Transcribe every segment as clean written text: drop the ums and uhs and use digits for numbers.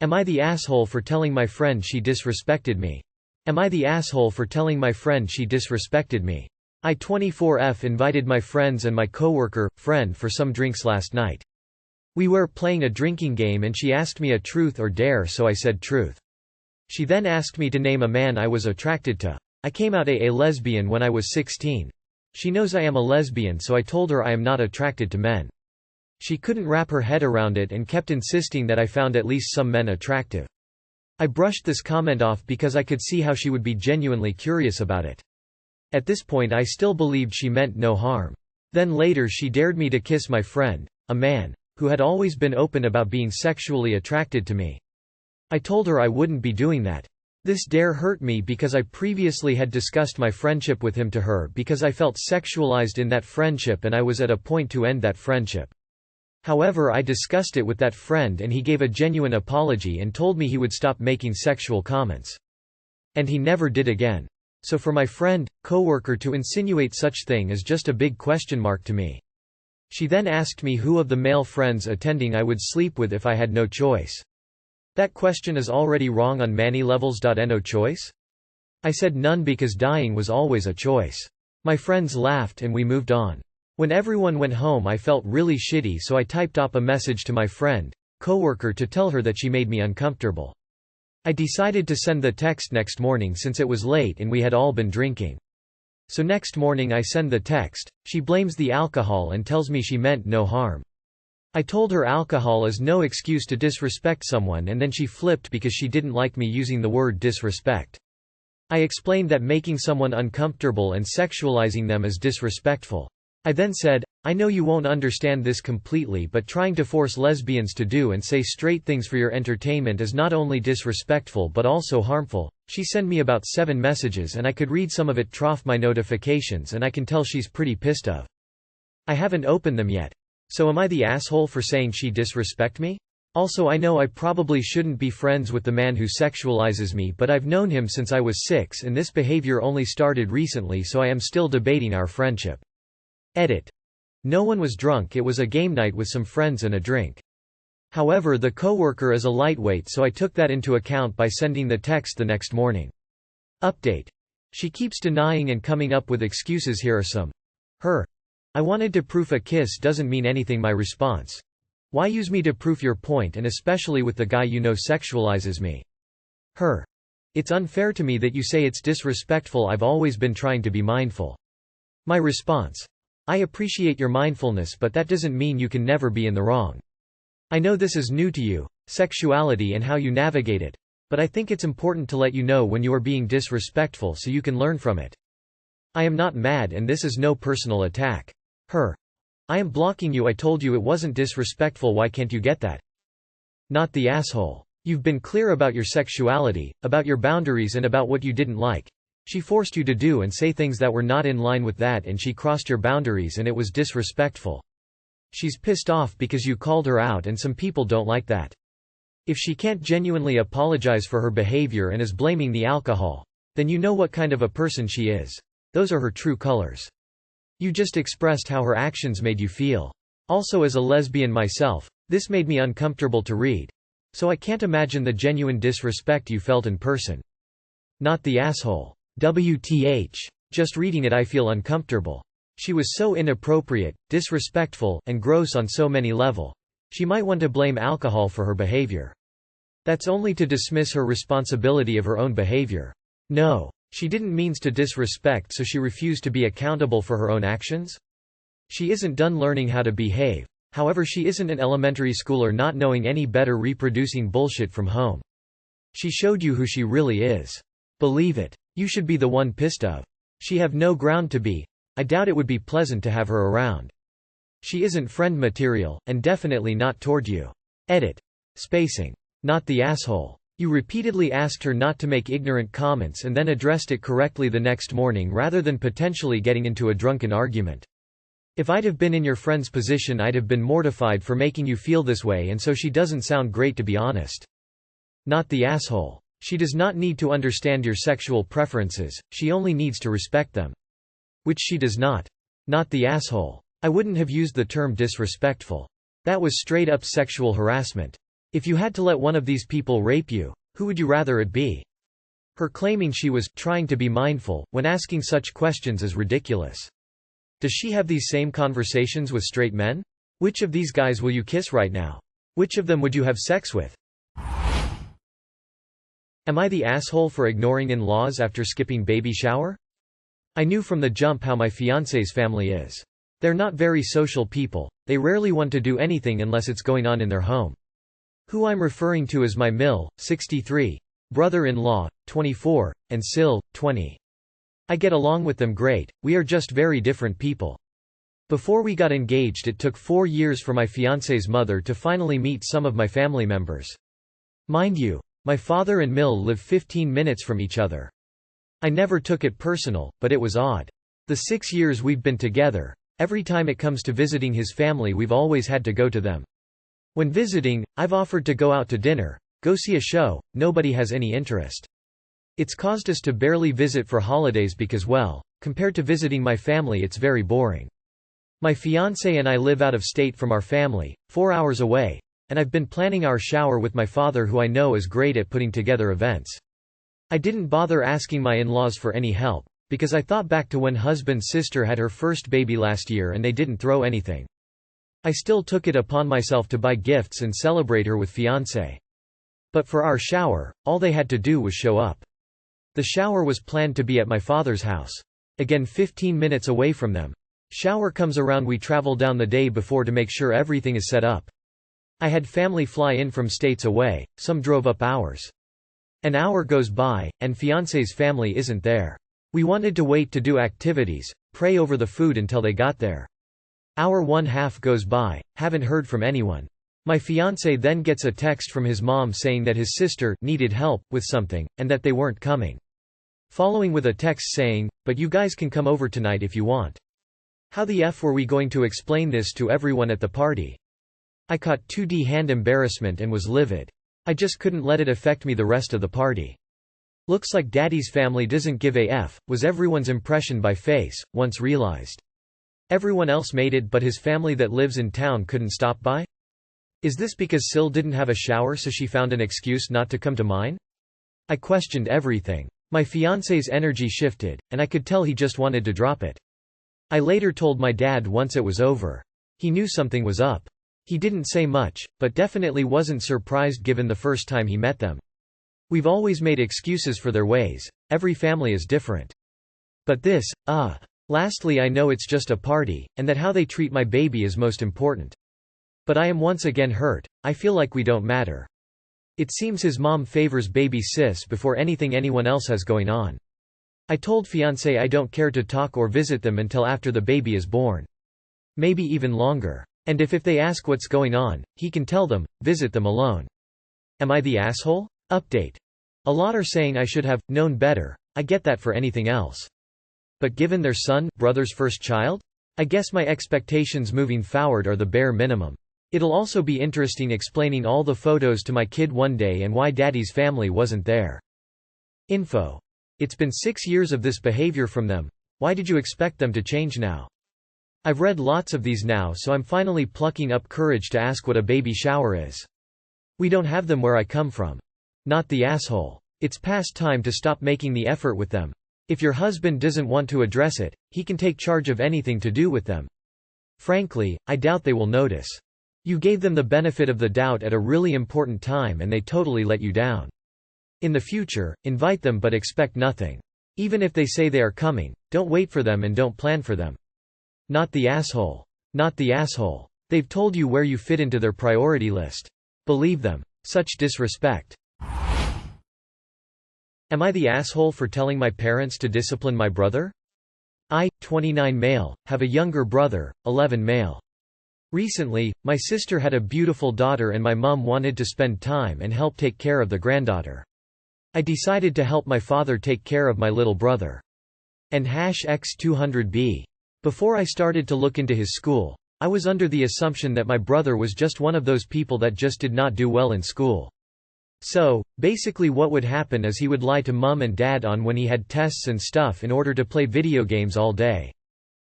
Am I the asshole for telling my friend she disrespected me? Am I the asshole for telling my friend she disrespected me? I 24F invited my friends and my coworker, friend for some drinks last night. We were playing a drinking game and she asked me a truth or dare, so I said truth. She then asked me to name a man I was attracted to. I came out a lesbian when I was 16. She knows I am a lesbian, so I told her I am not attracted to men. She couldn't wrap her head around it and kept insisting that I found at least some men attractive. I brushed this comment off because I could see how she would be genuinely curious about it. At this point I still believed she meant no harm. Then later she dared me to kiss my friend, a man, who had always been open about being sexually attracted to me. I told her I wouldn't be doing that. This dare hurt me because I previously had discussed my friendship with him to her because I felt sexualized in that friendship and I was at a point to end that friendship. However, I discussed it with that friend and he gave a genuine apology and told me he would stop making sexual comments. And he never did again. So for my friend, coworker to insinuate such thing is just a big question mark to me. She then asked me who of the male friends attending I would sleep with if I had no choice. That question is already wrong on many levels. No choice? I said none because dying was always a choice. My friends laughed and we moved on. When everyone went home I felt really shitty, so I typed up a message to my friend, coworker, to tell her that she made me uncomfortable. I decided to send the text next morning since it was late and we had all been drinking. So next morning I send the text, she blames the alcohol and tells me she meant no harm. I told her alcohol is no excuse to disrespect someone, and then she flipped because she didn't like me using the word disrespect. I explained that making someone uncomfortable and sexualizing them is disrespectful. I then said, I know you won't understand this completely, but trying to force lesbians to do and say straight things for your entertainment is not only disrespectful but also harmful. She sent me about 7 messages and I could read some of it off my notifications, and I can tell she's pretty pissed off. I haven't opened them yet. So am I the asshole for saying she disrespect me? Also, I know I probably shouldn't be friends with the man who sexualizes me, but I've known him since I was 6 and this behavior only started recently, so I am still debating our friendship. Edit. No one was drunk, it was a game night with some friends and a drink. However, the coworker is a lightweight, so I took that into account by sending the text the next morning. Update. She keeps denying and coming up with excuses. Here are some. Her. I wanted to prove a kiss doesn't mean anything. My response. Why use me to prove your point, and especially with the guy you know sexualizes me? Her. It's unfair to me that you say it's disrespectful. I've always been trying to be mindful. My response. I appreciate your mindfulness, but that doesn't mean you can never be in the wrong. I know this is new to you, sexuality and how you navigate it, but I think it's important to let you know when you are being disrespectful so you can learn from it. I am not mad and this is no personal attack. Her. I am blocking you. I told you it wasn't disrespectful. Why can't you get that? Not the asshole. You've been clear about your sexuality, about your boundaries and about what you didn't like. She forced you to do and say things that were not in line with that, and she crossed your boundaries and it was disrespectful. She's pissed off because you called her out, and some people don't like that. If she can't genuinely apologize for her behavior and is blaming the alcohol, then you know what kind of a person she is. Those are her true colors. You just expressed how her actions made you feel. Also, as a lesbian myself, this made me uncomfortable to read. So I can't imagine the genuine disrespect you felt in person. Not the asshole. WTH. Just reading it I feel uncomfortable. She was so inappropriate, disrespectful, and gross on so many levels. She might want to blame alcohol for her behavior. That's only to dismiss her responsibility of her own behavior. No. She didn't mean to disrespect, so she refused to be accountable for her own actions? She isn't done learning how to behave. However, she isn't an elementary schooler not knowing any better, reproducing bullshit from home. She showed you who she really is. Believe it. You should be the one pissed off. She have no ground to be. I doubt it would be pleasant to have her around. She isn't friend material, and definitely not toward you. Edit. Spacing. Not the asshole. You repeatedly asked her not to make ignorant comments and then addressed it correctly the next morning rather than potentially getting into a drunken argument. If I'd have been in your friend's position, I'd have been mortified for making you feel this way, and so she doesn't sound great, to be honest. Not the asshole. She does not need to understand your sexual preferences, she only needs to respect them. Which she does not. Not the asshole. I wouldn't have used the term disrespectful. That was straight up sexual harassment. If you had to let one of these people rape you, who would you rather it be? Her claiming she was trying to be mindful when asking such questions is ridiculous. Does she have these same conversations with straight men? Which of these guys will you kiss right now? Which of them would you have sex with? Am I the asshole for ignoring in-laws after skipping baby shower? I knew from the jump how my fiancé's family is. They're not very social people, they rarely want to do anything unless it's going on in their home. Who I'm referring to is my Mill, 63, brother-in-law, 24, and Sil, 20. I get along with them great, we are just very different people. Before we got engaged it took 4 years for my fiancé's mother to finally meet some of my family members. Mind you, my father and Mill live 15 minutes from each other. I never took it personal, but it was odd. The 6 years we've been together, every time it comes to visiting his family we've always had to go to them. When visiting, I've offered to go out to dinner, go see a show, nobody has any interest. It's caused us to barely visit for holidays because, well, compared to visiting my family it's very boring. My fiancé and I live out of state from our family, 4 hours away, and I've been planning our shower with my father who I know is great at putting together events. I didn't bother asking my in-laws for any help, because I thought back to when husband's sister had her first baby last year and they didn't throw anything. I still took it upon myself to buy gifts and celebrate her with fiancé. But for our shower, all they had to do was show up. The shower was planned to be at my father's house. Again 15 minutes away from them. Shower comes around, we travel down the day before to make sure everything is set up. I had family fly in from states away, some drove up hours. An hour goes by, and fiancé's family isn't there. We wanted to wait to do activities, pray over the food until they got there. Hour 1/2 goes by, haven't heard from anyone. My fiancé then gets a text from his mom saying that his sister needed help with something, and that they weren't coming. Following with a text saying, "But you guys can come over tonight if you want." How the F were we going to explain this to everyone at the party? I caught 2D hand embarrassment and was livid. I just couldn't let it affect me the rest of the party. Looks like Daddy's family doesn't give a F, was everyone's impression by face, once realized. Everyone else made it but his family that lives in town couldn't stop by? Is this because Sil didn't have a shower so she found an excuse not to come to mine? I questioned everything. My fiancé's energy shifted, and I could tell he just wanted to drop it. I later told my dad once it was over. He knew something was up. He didn't say much, but definitely wasn't surprised given the first time he met them. We've always made excuses for their ways, every family is different. But this, Lastly, I know it's just a party, and that how they treat my baby is most important. But I am once again hurt, I feel like we don't matter. It seems his mom favors baby sis before anything anyone else has going on. I told fiancé I don't care to talk or visit them until after the baby is born. Maybe even longer. And if they ask what's going on, he can tell them, visit them alone. Am I the asshole? Update. A lot are saying I should have known better, I get that for anything else. But given their son, brother's first child? I guess my expectations moving forward are the bare minimum. It'll also be interesting explaining all the photos to my kid one day and why Daddy's family wasn't there. Info. It's been 6 years of this behavior from them, why did you expect them to change now? I've read lots of these now so I'm finally plucking up courage to ask what a baby shower is. We don't have them where I come from. Not the asshole. It's past time to stop making the effort with them. If your husband doesn't want to address it, he can take charge of anything to do with them. Frankly, I doubt they will notice. You gave them the benefit of the doubt at a really important time and they totally let you down. In the future, invite them but expect nothing. Even if they say they are coming, don't wait for them and don't plan for them. Not the asshole. Not the asshole. They've told you where you fit into their priority list. Believe them. Such disrespect. Am I the asshole for telling my parents to discipline my brother? I, 29 male, have a younger brother, 11 male. Recently, my sister had a beautiful daughter and my mom wanted to spend time and help take care of the granddaughter. I decided to help my father take care of my little brother. And #X200B. Before I started to look into his school, I was under the assumption that my brother was just one of those people that just did not do well in school. So, basically what would happen is he would lie to mom and dad on when he had tests and stuff in order to play video games all day.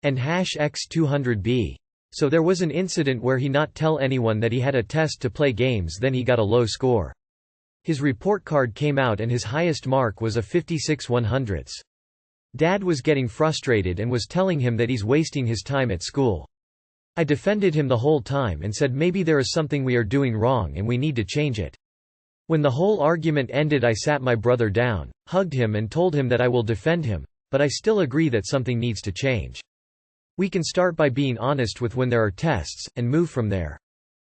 And #X200B. So there was an incident where he not tell anyone that he had a test to play games, then he got a low score. His report card came out and his highest mark was a 56/100. Dad was getting frustrated and was telling him that he's wasting his time at school. I defended him the whole time and said maybe there is something we are doing wrong and we need to change it. When the whole argument ended, I sat my brother down, hugged him and told him that I will defend him, but I still agree that something needs to change. We can start by being honest with when there are tests, and move from there.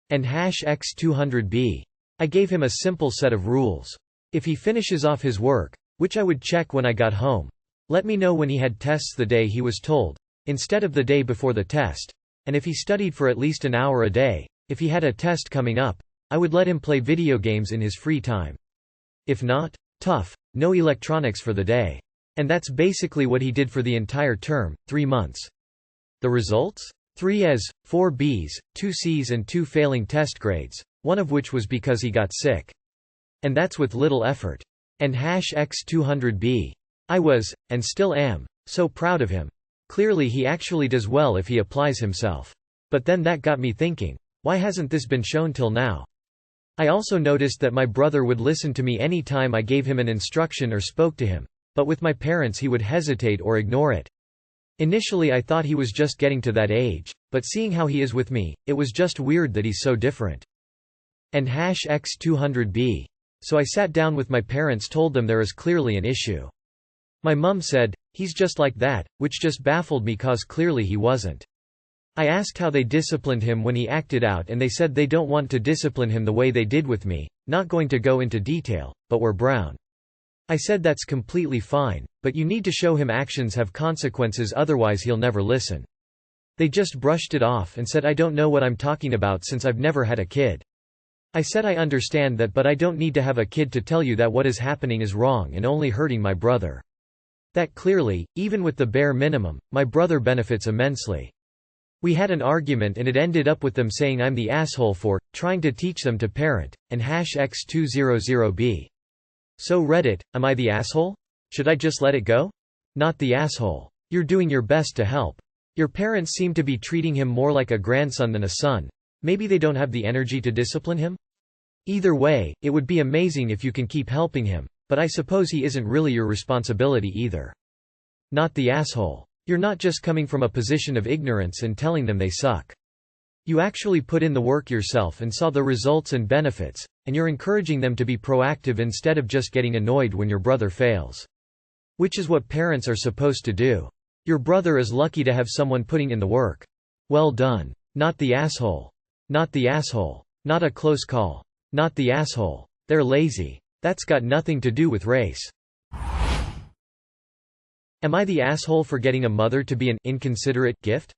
And #X200B. I gave him a simple set of rules. If he finishes off his work, which I would check when I got home, let me know when he had tests the day he was told, instead of the day before the test, and if he studied for at least an hour a day, if he had a test coming up, I would let him play video games in his free time. If not, tough, no electronics for the day. And that's basically what he did for the entire term, 3 months. The results? 3 A's, 4 B's, 2 C's and 2 failing test grades, one of which was because he got sick. And that's with little effort. And #X200B. I was, and still am, so proud of him. Clearly he actually does well if he applies himself. But then that got me thinking, why hasn't this been shown till now? I also noticed that my brother would listen to me any time I gave him an instruction or spoke to him, but with my parents he would hesitate or ignore it. Initially I thought he was just getting to that age, but seeing how he is with me, it was just weird that he's so different. And #X200B. So I sat down with my parents, told them there is clearly an issue. My mum said, he's just like that, which just baffled me cause clearly he wasn't. I asked how they disciplined him when he acted out and they said they don't want to discipline him the way they did with me, not going to go into detail, but we're brown. I said that's completely fine, but you need to show him actions have consequences, otherwise he'll never listen. They just brushed it off and said I don't know what I'm talking about since I've never had a kid. I said I understand that, but I don't need to have a kid to tell you that what is happening is wrong and only hurting my brother. That clearly, even with the bare minimum, my brother benefits immensely. We had an argument and it ended up with them saying I'm the asshole for trying to teach them to parent, and #X200B. So Reddit, am I the asshole? Should I just let it go? Not the asshole. You're doing your best to help. Your parents seem to be treating him more like a grandson than a son. Maybe they don't have the energy to discipline him? Either way, it would be amazing if you can keep helping him, but I suppose he isn't really your responsibility either. Not the asshole. You're not just coming from a position of ignorance and telling them they suck. You actually put in the work yourself and saw the results and benefits, and you're encouraging them to be proactive instead of just getting annoyed when your brother fails. Which is what parents are supposed to do. Your brother is lucky to have someone putting in the work. Well done. Not the asshole. Not the asshole. Not a close call. Not the asshole. They're lazy. That's got nothing to do with race. Am I the asshole for getting a mother to be an inconsiderate gift?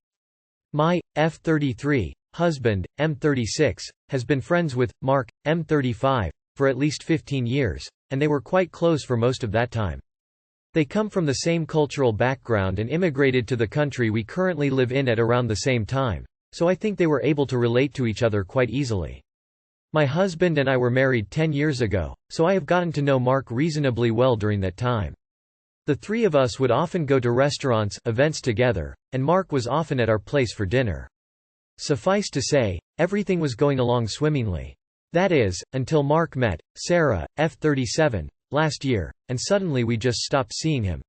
My F33 husband, M36, has been friends with Mark, M35, for at least 15 years, and they were quite close for most of that time. They come from the same cultural background and immigrated to the country we currently live in at around the same time, so I think they were able to relate to each other quite easily. My husband and I were married 10 years ago, so I have gotten to know Mark reasonably well during that time. The three of us would often go to restaurants, events together, and Mark was often at our place for dinner. Suffice to say, everything was going along swimmingly. That is, until Mark met Sarah, F37, last year, and suddenly we just stopped seeing him.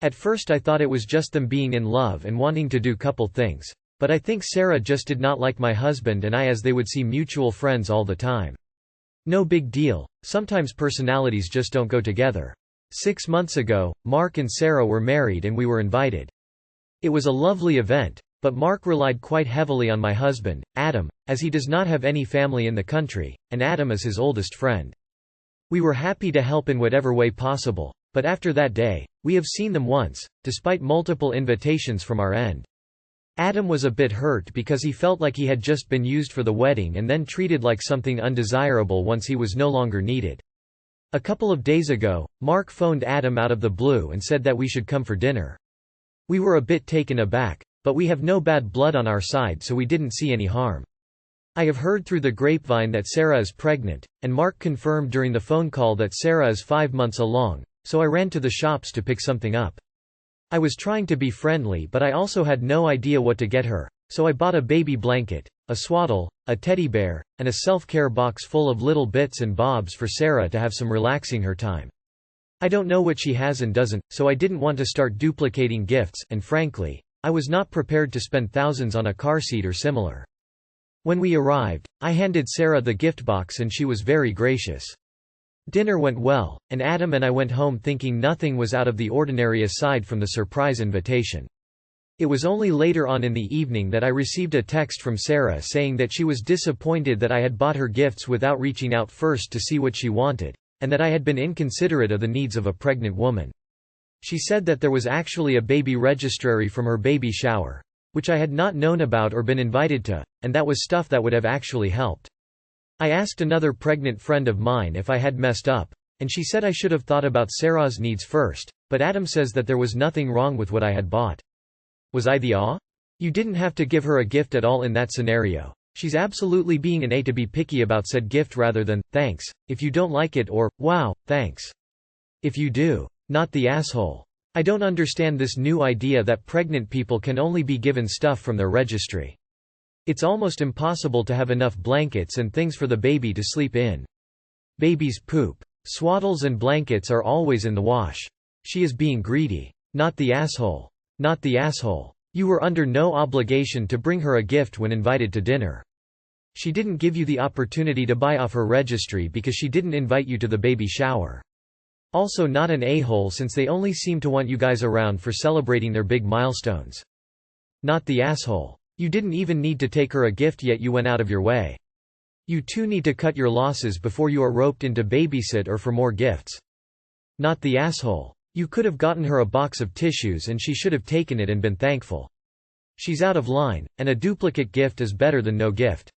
At first I thought it was just them being in love and wanting to do couple things, but I think Sarah just did not like my husband and I, as they would see mutual friends all the time. No big deal, sometimes personalities just don't go together. 6 months ago, Mark and Sarah were married and we were invited. It was a lovely event, but Mark relied quite heavily on my husband, Adam, as he does not have any family in the country, and Adam is his oldest friend. We were happy to help in whatever way possible, but after that day, we have seen them once, despite multiple invitations from our end. Adam was a bit hurt because he felt like he had just been used for the wedding and then treated like something undesirable once he was no longer needed. A couple of days ago, Mark phoned Adam out of the blue and said that we should come for dinner. We were a bit taken aback, but we have no bad blood on our side, so we didn't see any harm. I have heard through the grapevine that Sarah is pregnant, and Mark confirmed during the phone call that Sarah is 5 months along, so I ran to the shops to pick something up. I was trying to be friendly, but I also had no idea what to get her, So I bought a baby blanket, a swaddle, a teddy bear, and a self-care box full of little bits and bobs for Sarah to have some relaxing her time. I don't know what she has and doesn't, so I didn't want to start duplicating gifts, and frankly, I was not prepared to spend thousands on a car seat or similar. When we arrived, I handed Sarah the gift box and she was very gracious. Dinner went well, and Adam and I went home thinking nothing was out of the ordinary aside from the surprise invitation. It was only later on in the evening that I received a text from Sarah saying that she was disappointed that I had bought her gifts without reaching out first to see what she wanted, and that I had been inconsiderate of the needs of a pregnant woman. She said that there was actually a baby registry from her baby shower, which I had not known about or been invited to, and that was stuff that would have actually helped. I asked another pregnant friend of mine if I had messed up, and she said I should have thought about Sarah's needs first, but Adam says that there was nothing wrong with what I had bought. Was I the awe? You didn't have to give her a gift at all in that scenario. She's absolutely being an A to be picky about said gift rather than, thanks, if you don't like it, or, wow, thanks, if you do. Not the asshole. I don't understand this new idea that pregnant people can only be given stuff from their registry. It's almost impossible to have enough blankets and things for the baby to sleep in. Babies poop. Swaddles and blankets are always in the wash. She is being greedy. Not the asshole. Not the asshole. You were under no obligation to bring her a gift when invited to dinner. She didn't give you the opportunity to buy off her registry because she didn't invite you to the baby shower. Also not an a-hole since they only seem to want you guys around for celebrating their big milestones. Not the asshole. You didn't even need to take her a gift yet you went out of your way. You too need to cut your losses before you are roped into babysit or for more gifts. Not the asshole. You could have gotten her a box of tissues and she should have taken it and been thankful. She's out of line, and a duplicate gift is better than no gift.